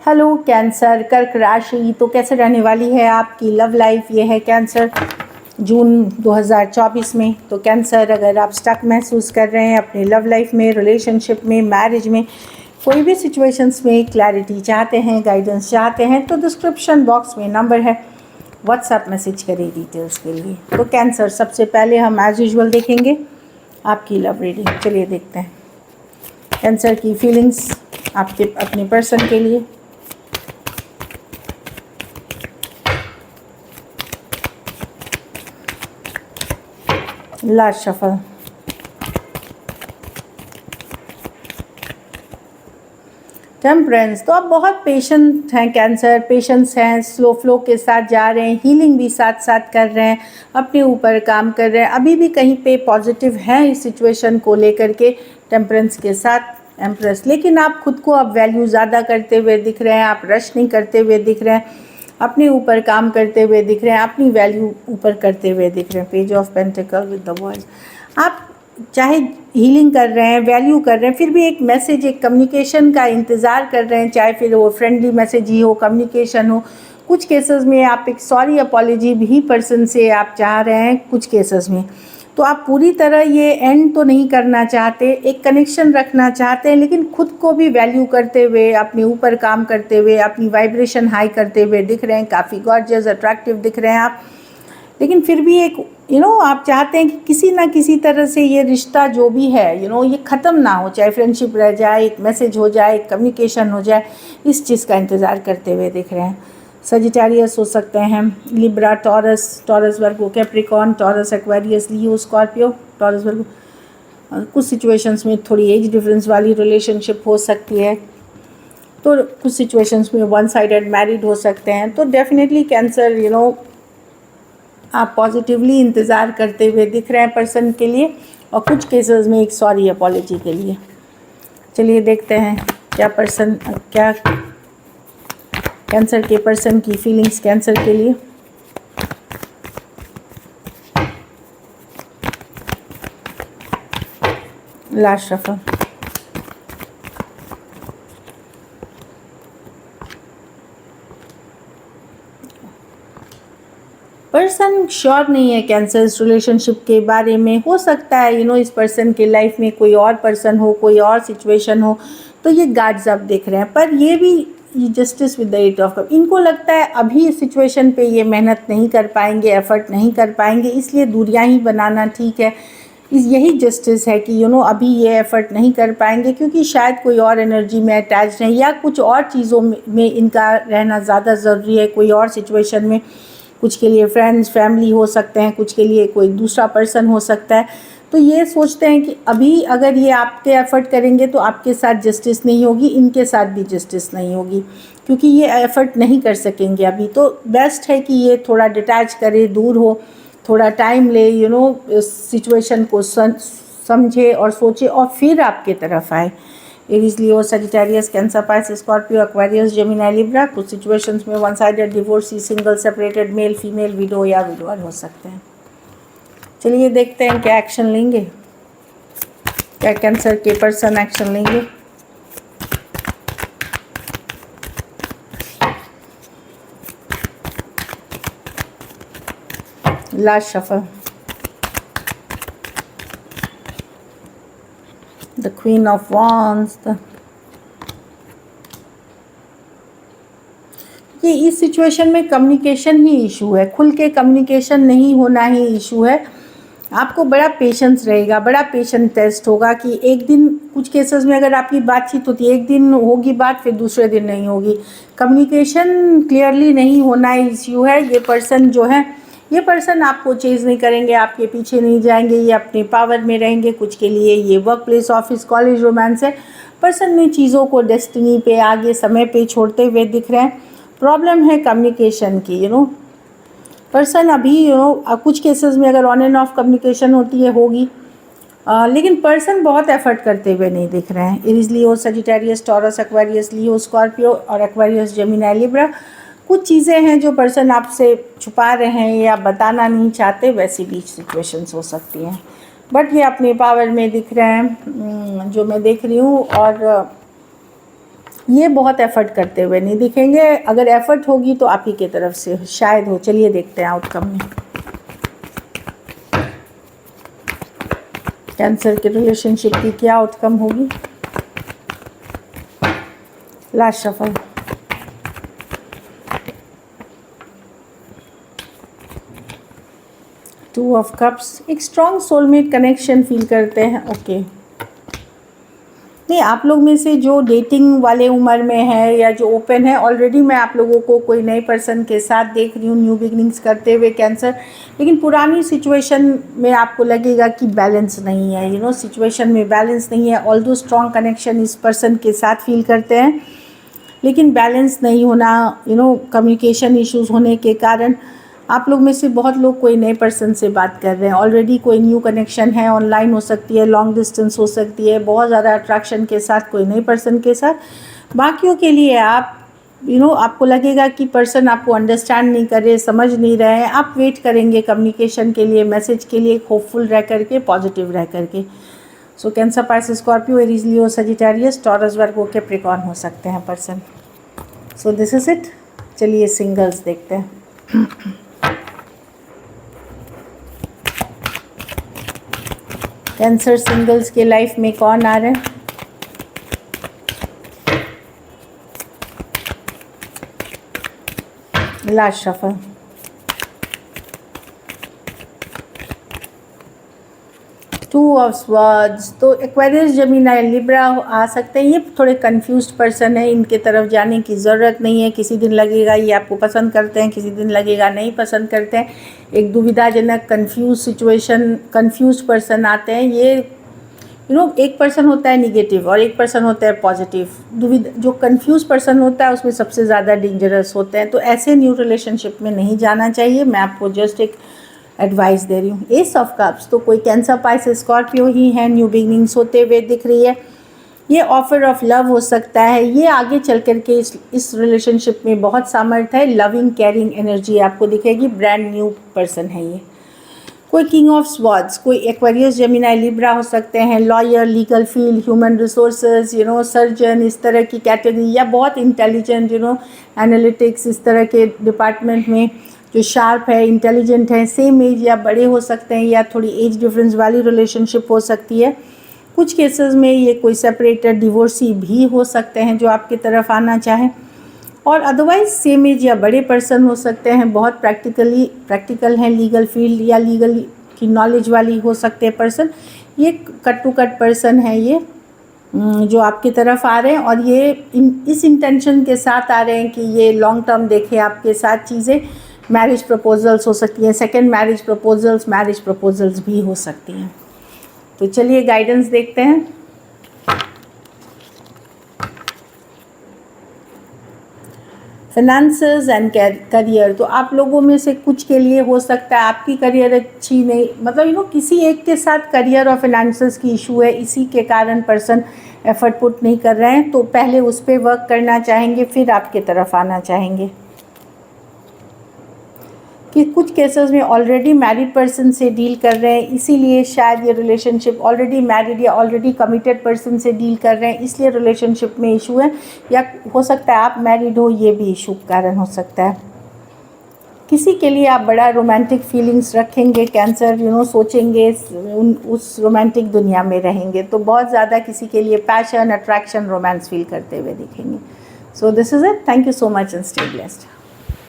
Hello cancer, कर्क राशि तो कैसे रहने वाली है आपकी लव लाइफ। ये है कैंसर जून 2024 में। तो कैंसर, अगर आप स्टक महसूस कर रहे हैं अपनी लव लाइफ में, रिलेशनशिप में, मैरिज में, कोई भी सिचुएशंस में क्लैरिटी चाहते हैं, गाइडेंस चाहते हैं, तो डिस्क्रिप्शन बॉक्स में नंबर है, व्हाट्सएप मैसेज करें डिटेल्स के लिए। तो कैंसर, सबसे पहले हम एज यूजुअल देखेंगे आपकी लव रीडिंग। चलिए देखते हैं कैंसर की फीलिंग्स आपके अपने पर्सन के लिए। Last shuffle. टेम्परेंस, तो आप बहुत पेशेंट हैं कैंसर, पेशेंस हैं, स्लो फ्लो के साथ जा रहे हैं, हीलिंग भी साथ साथ कर रहे हैं, अपने ऊपर काम कर रहे हैं, अभी भी कहीं पे पॉजिटिव हैं इस सिचुएशन को लेकर के टेम्परेंस के साथ एम्प्रेस। लेकिन आप खुद को अब वैल्यू ज़्यादा करते हुए दिख रहे हैं, आप रश नहीं करते हुए दिख रहे हैं, अपने ऊपर काम करते हुए दिख रहे हैं, अपनी वैल्यू ऊपर करते हुए दिख रहे हैं। Page of pentacle with the world. आप चाहे हीलिंग कर रहे हैं, वैल्यू कर रहे हैं, फिर भी एक मैसेज, एक कम्युनिकेशन का इंतज़ार कर रहे हैं, चाहे फिर वो फ्रेंडली मैसेज ही हो, कम्युनिकेशन हो। कुछ केसेस में आप एक सॉरी अपॉलॉजी भी पर्सन से आप चाह रहे हैं, कुछ केसेस में। तो आप पूरी तरह ये एंड तो नहीं करना चाहते, एक कनेक्शन रखना चाहते हैं, लेकिन खुद को भी वैल्यू करते हुए, अपने ऊपर काम करते हुए, अपनी वाइब्रेशन हाई करते हुए दिख रहे हैं। काफ़ी गॉर्जियस, अट्रैक्टिव दिख रहे हैं आप, लेकिन फिर भी एक आप चाहते हैं कि किसी ना किसी तरह से ये रिश्ता जो भी है ये ख़त्म ना हो, चाहे फ्रेंडशिप रह जाए, एक मैसेज हो जाए, एक कम्युनिकेशन हो जाए, इस चीज़ का इंतज़ार करते हुए दिख रहे हैं। सजिटेरियस हो सकते हैं, Libra, Taurus, Taurus Virgo, Capricorn, Taurus Aquarius, Leo, Scorpio, Taurus Virgo. कुछ सिचुएशंस में थोड़ी एज डिफरेंस वाली रिलेशनशिप हो सकती है, तो कुछ सिचुएशंस में वन साइडेड मैरिड हो सकते हैं। तो डेफिनेटली कैंसर आप पॉजिटिवली इंतज़ार करते हुए दिख रहे हैं पर्सन के लिए, और कुछ केसेस में एक सॉरी अपॉलॉजी के लिए। चलिए देखते हैं क्या कैंसर के पर्सन की फीलिंग्स कैंसर के लिए। Last shuffle. पर्सन श्योर नहीं है कैंसर इस रिलेशनशिप के बारे में। हो सकता है इस पर्सन के लाइफ में कोई और पर्सन हो, कोई और सिचुएशन हो, तो ये गार्ड्स अप देख रहे हैं। पर ये भी justice with the eight of cup, इनको लगता है अभी इस सिचुएशन पे ये मेहनत नहीं कर पाएंगे, एफर्ट नहीं कर पाएंगे, इसलिए दूरियां ही बनाना ठीक है। यही जस्टिस है कि अभी ये एफर्ट नहीं कर पाएंगे क्योंकि शायद कोई और एनर्जी में अटैच हैं, या कुछ और चीज़ों में इनका रहना ज़्यादा ज़रूरी है, कोई और सिचुएशन में। कुछ के लिए फ्रेंड्स, फैमिली हो सकते हैं, कुछ के लिए कोई दूसरा पर्सन हो सकता है। तो ये सोचते हैं कि अभी अगर ये आपके एफ़र्ट करेंगे तो आपके साथ जस्टिस नहीं होगी, इनके साथ भी जस्टिस नहीं होगी, क्योंकि ये एफ़र्ट नहीं कर सकेंगे अभी। तो बेस्ट है कि ये थोड़ा डिटैच करे, दूर हो, थोड़ा टाइम ले, इस सिचुएशन को समझे और सोचे, और फिर आपके तरफ आए। Aries, Leo, Sagittarius, Cancer, Pisces, Scorpio, Aquarius, Gemini, Libra. कुछ सिचुएशंस में one sided divorcee, single, separated, male female, widow या विडोअर हो सकते हैं। चलिए देखते हैं क्या एक्शन लेंगे, क्या कैंसर के पर्सन एक्शन लेंगे। Last shuffle. The Queen of Wands। ये इस सिचुएशन में कम्युनिकेशन ही इशू है, खुल के कम्युनिकेशन नहीं होना ही इशू है। आपको बड़ा पेशेंस रहेगा, बड़ा पेशेंस टेस्ट होगा कि एक दिन, कुछ केसेस में अगर आपकी बातचीत होती है, एक दिन होगी बात, फिर दूसरे दिन नहीं होगी। कम्युनिकेशन क्लियरली नहीं होना इशू है। ये पर्सन जो है, ये पर्सन आपको चेज़ नहीं करेंगे, आपके पीछे नहीं जाएंगे, ये अपने पावर में रहेंगे। कुछ के लिए ये work place, office, college romance है। पर्सन में चीज़ों को डेस्टिनी पे, आगे समय पे छोड़ते हुए दिख रहे हैं। प्रॉब्लम है कम्युनिकेशन की। पर्सन अभी कुछ केसेस में अगर ऑन एंड ऑफ कम्युनिकेशन होती है, होगी, लेकिन पर्सन बहुत एफर्ट करते हुए नहीं दिख रहे हैं। Aries, Leo, Sagittarius, taurus, Aquarius, Leo, Scorpio और एक्वेरियस, जेमिनी, लिब्रा। कुछ चीज़ें हैं जो पर्सन आपसे छुपा रहे हैं या बताना नहीं चाहते, वैसी भी सिचुएशंस हो सकती हैं। बट ये अपने पावर में दिख रहे हैं, जो मैं देख रही हूँ। और ये बहुत एफर्ट करते हुए नहीं दिखेंगे, अगर एफर्ट होगी तो आप ही की तरफ से शायद हो। चलिए देखते हैं आउटकम में। कैंसर के रिलेशनशिप की क्या आउटकम होगी। Last shuffle. Two of cups, एक स्ट्रॉन्ग सोलमेट कनेक्शन फील करते हैं। ओके नहीं, आप लोग में से जो डेटिंग वाले उम्र में है या जो ओपन है, ऑलरेडी मैं आप लोगों को कोई नए पर्सन के साथ देख रही हूँ न्यू बिगनिंग्स करते हुए कैंसर। लेकिन पुरानी सिचुएशन में आपको लगेगा कि बैलेंस नहीं है, यू नो, सिचुएशन में बैलेंस नहीं है। ऑल्दो स्ट्रॉन्ग कनेक्शन इस पर्सन के साथ फील करते हैं, लेकिन बैलेंस नहीं होना, यू नो, कम्युनिकेशन इश्यूज़ होने के कारण आप लोग में से बहुत लोग कोई नए पर्सन से बात कर रहे हैं। ऑलरेडी कोई न्यू कनेक्शन है, ऑनलाइन हो सकती है, लॉन्ग डिस्टेंस हो सकती है, बहुत ज़्यादा अट्रैक्शन के साथ कोई नए पर्सन के साथ। बाकियों के लिए आप, यू नो, आपको लगेगा कि पर्सन आपको अंडरस्टैंड नहीं कर रहे, समझ नहीं रहे हैं। आप वेट करेंगे कम्युनिकेशन के लिए, मैसेज के लिए, होपफुल रह करके, पॉजिटिव रह करके। सो cancer, Pisces, Scorpio, Aries, Leo, Sagittarius, taurus, Virgo, Capricorn हो सकते हैं person. So this is it. चलिए सिंगल्स देखते हैं। कैंसर सिंगल्स के लाइफ में कौन आ रहे हैं। Last shuffle. Two of swords, तो एक्वेरियस, जेमिनी, लिब्रा आ सकते हैं। ये थोड़े कंफ्यूज्ड पर्सन है, इनके तरफ जाने की ज़रूरत नहीं है। किसी दिन लगेगा ये आपको पसंद करते हैं, किसी दिन लगेगा नहीं पसंद करते हैं। एक दुविधाजनक कंफ्यूज सिचुएशन, कंफ्यूज पर्सन आते हैं। ये, यू नो, एक पर्सन होता है निगेटिव और एक पर्सन होता है पॉजिटिव। जो कंफ्यूज पर्सन होता है उसमें सबसे ज़्यादा डेंजरस होते हैं। तो ऐसे न्यू रिलेशनशिप में नहीं जाना चाहिए। मैं आपको जस्ट एक एडवाइस दे रही हूँ। एस ऑफ कप्स, तो कोई कैंसर, पाइसेस, स्कॉर्पियो ही है, न्यू बिगनिंग्स होते हुए दिख रही है। ये ऑफर ऑफ लव हो सकता है। ये आगे चल कर के इस रिलेशनशिप में बहुत सामर्थ्य है। लविंग, केयरिंग एनर्जी आपको दिखेगी। ब्रांड न्यू पर्सन है ये। कोई किंग ऑफ स्वॉर्ड्स, कोई एक्वेरियस, जेमिनी, लिब्रा हो सकते हैं। Lawyer, legal field, human resources, you know, surgeon, इस तरह की कैटेगरी, या बहुत इंटेलिजेंट, यू नो, एनालिटिक्स, इस तरह के डिपार्टमेंट में जो शार्प है, इंटेलिजेंट है। सेम एज या बड़े हो सकते हैं, या थोड़ी एज डिफरेंस वाली रिलेशनशिप हो सकती है। कुछ केसेस में ये कोई सेपरेटेड, डिवोर्सी भी हो सकते हैं जो आपकी तरफ आना चाहें। और अदरवाइज सेम एज या बड़े पर्सन हो सकते हैं, बहुत प्रैक्टिकल हैं, लीगल फील्ड या लीगल की नॉलेज वाली हो सकते हैं पर्सन। ये कट टू कट पर्सन है ये, जो आपकी तरफ आ रहे हैं। और ये इस इंटेंशन के साथ आ रहे हैं कि ये लॉन्ग टर्म देखें आपके साथ चीज़ें। मैरिज प्रपोजल्स हो सकती हैं, सेकंड मैरिज प्रपोजल्स भी हो सकती हैं। तो चलिए गाइडेंस देखते हैं। फाइनेंसेस एंड करियर, तो आप लोगों में से कुछ के लिए हो सकता है आपकी करियर अच्छी नहीं, मतलब यू नो, किसी एक के साथ करियर और फाइनेंसेस की इशू है, इसी के कारण पर्सन एफर्ट पुट नहीं कर रहे हैं। तो पहले उस पर वर्क करना चाहेंगे, फिर आपके तरफ आना चाहेंगे। कि कुछ केसेस में ऑलरेडी मैरिड पर्सन से डील कर रहे हैं, इसीलिए शायद ये रिलेशनशिप ऑलरेडी मैरिड या ऑलरेडी कमिटेड पर्सन से डील कर रहे हैं, इसलिए रिलेशनशिप में इशू है। या हो सकता है आप मैरिड हो, ये भी इशू कारण हो सकता है। किसी के लिए आप बड़ा रोमांटिक फीलिंग्स रखेंगे कैंसर, यू नो, सोचेंगे, उस रोमांटिक दुनिया में रहेंगे। तो बहुत ज़्यादा किसी के लिए पैशन, अट्रैक्शन, रोमांस फील करते हुए दिखेंगे। So this is it. Thank you so much and stay blessed.